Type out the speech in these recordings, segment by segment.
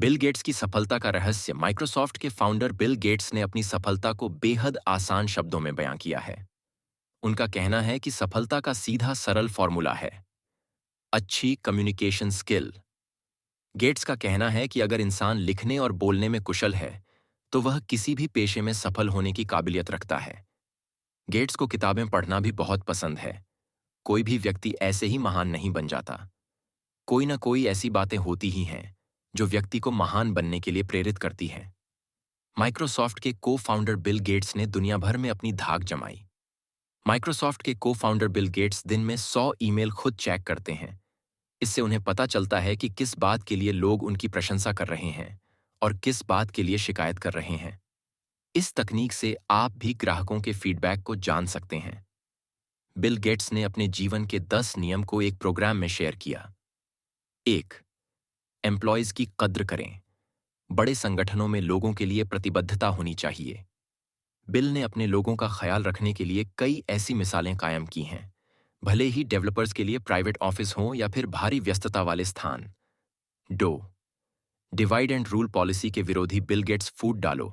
Bill Gates की सफलता का रहस्य। माइक्रोसॉफ्ट के फाउंडर बिल गेट्स ने अपनी सफलता को बेहद आसान शब्दों में बयां किया है। उनका कहना है कि सफलता का सीधा सरल फॉर्मूला है अच्छी कम्युनिकेशन स्किल। गेट्स का कहना है कि अगर इंसान लिखने और बोलने में कुशल है तो वह किसी भी पेशे में सफल होने की काबिलियत रखता है। गेट्स को किताबें पढ़ना भी बहुत पसंद है। कोई भी व्यक्ति ऐसे ही महान नहीं बन जाता। कोई ना कोई ऐसी बातें होती ही हैं जो व्यक्ति को महान बनने के लिए प्रेरित करती हैं। माइक्रोसॉफ्ट के को फाउंडर बिल गेट्स ने दुनिया भर में अपनी धाक जमाई। माइक्रोसॉफ्ट के को फाउंडर बिल गेट्स दिन में 100 ईमेल खुद चेक करते हैं। इससे उन्हें पता चलता है कि किस बात के लिए लोग उनकी प्रशंसा कर रहे हैं और किस बात के लिए शिकायत कर रहे हैं। इस तकनीक से आप भी ग्राहकों के फीडबैक को जान सकते हैं। बिल गेट्स ने अपने जीवन के 10 नियम को एक प्रोग्राम में शेयर किया। 1. एम्प्लॉयज की कद्र करें। बड़े संगठनों में लोगों के लिए प्रतिबद्धता होनी चाहिए। बिल ने अपने लोगों का ख्याल रखने के लिए कई ऐसी मिसालें कायम की हैं, भले ही डेवलपर्स के लिए प्राइवेट ऑफिस हो या फिर भारी व्यस्तता वाले स्थान। 2. डिवाइड एंड रूल पॉलिसी के विरोधी बिल गेट्स फूट डालो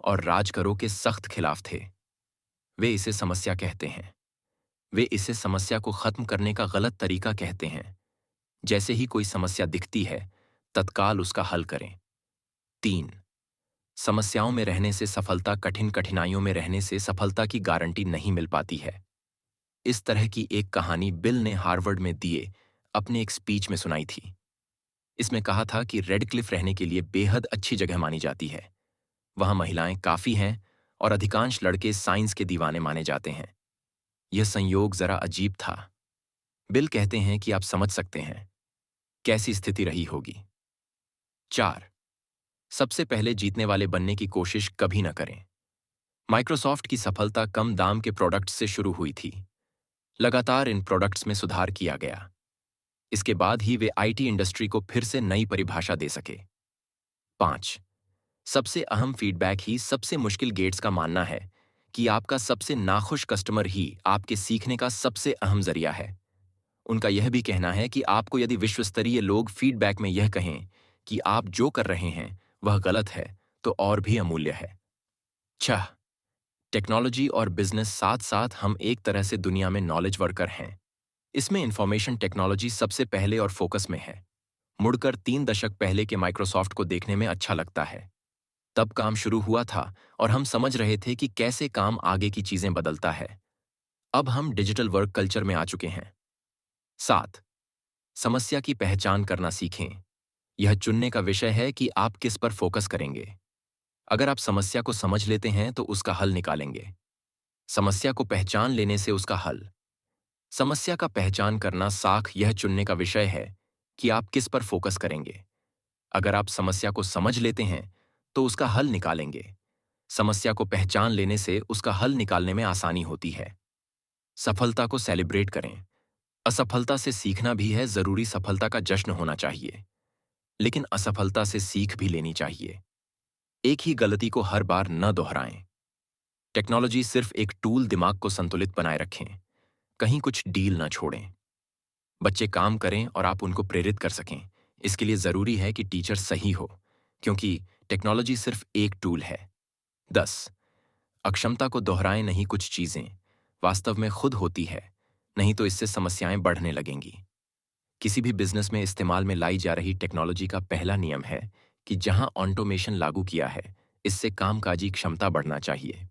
और राज करो के सख्त खिलाफ थे। वे इसे समस्या कहते हैं। वे इसे समस्या को खत्म करने का गलत तरीका कहते हैं। जैसे ही कोई समस्या दिखती है तत्काल उसका हल करें। 3. समस्याओं में रहने से सफलता, कठिन कठिनाइयों में रहने से सफलता की गारंटी नहीं मिल पाती है। इस तरह की एक कहानी बिल ने हार्वर्ड में दिए अपने एक स्पीच में सुनाई थी। इसमें कहा था कि रेड क्लिफ रहने के लिए बेहद अच्छी जगह मानी जाती है। वहां महिलाएं काफी हैं और अधिकांश लड़के साइंस के दीवाने माने जाते हैं। यह संयोग जरा अजीब था। बिल कहते हैं कि आप समझ सकते हैं कैसी स्थिति रही होगी। 4. सबसे पहले जीतने वाले बनने की कोशिश कभी न करें। माइक्रोसॉफ्ट की सफलता कम दाम के प्रोडक्ट्स से शुरू हुई थी। लगातार इन प्रोडक्ट्स में सुधार किया गया। इसके बाद ही वे आईटी इंडस्ट्री को फिर से नई परिभाषा दे सके। 5. सबसे अहम फीडबैक ही सबसे मुश्किल। गेट्स का मानना है कि आपका सबसे नाखुश कस्टमर ही आपके सीखने का सबसे अहम जरिया है। उनका यह भी कहना है कि आपको यदि विश्वस्तरीय लोग फीडबैक में यह कहें कि आप जो कर रहे हैं वह गलत है तो और भी अमूल्य है। 6. टेक्नोलॉजी और बिजनेस साथ साथ हम एक तरह से दुनिया में नॉलेज वर्कर हैं। इसमें इंफॉर्मेशन टेक्नोलॉजी सबसे पहले और फोकस में है। मुड़कर 3 दशक पहले के माइक्रोसॉफ्ट को देखने में अच्छा लगता है। तब काम शुरू हुआ था और हम समझ रहे थे कि कैसे काम आगे की चीजें बदलता है। अब हम डिजिटल वर्क कल्चर में आ चुके हैं। 7. समस्या की पहचान करना सीखें। यह चुनने का विषय है कि आप किस पर फोकस करेंगे। अगर आप समस्या को समझ लेते हैं तो उसका हल निकालेंगे। समस्या को पहचान लेने से उसका हल। समस्या का पहचान करना साख यह चुनने का विषय है कि आप किस पर फोकस करेंगे। अगर आप समस्या को समझ लेते हैं तो उसका हल निकालेंगे। समस्या को पहचान लेने से उसका हल निकालने में आसानी होती है। सफलता को सेलिब्रेट करें। असफलता से सीखना भी है जरूरी। सफलता का जश्न होना चाहिए, लेकिन असफलता से सीख भी लेनी चाहिए। एक ही गलती को हर बार न दोहराएं। टेक्नोलॉजी सिर्फ एक टूल। दिमाग को संतुलित बनाए रखें। कहीं कुछ डील न छोड़ें। बच्चे काम करें और आप उनको प्रेरित कर सकें। इसके लिए जरूरी है कि टीचर सही हो, क्योंकि टेक्नोलॉजी सिर्फ एक टूल है। 10. अक्षमता को दोहराएं नहीं। कुछ चीजें वास्तव में खुद होती है, नहीं तो इससे समस्याएं बढ़ने लगेंगी। किसी भी बिजनेस में इस्तेमाल में लाई जा रही टेक्नोलॉजी का पहला नियम है कि जहां ऑटोमेशन लागू किया है, इससे कामकाजी क्षमता बढ़ना चाहिए।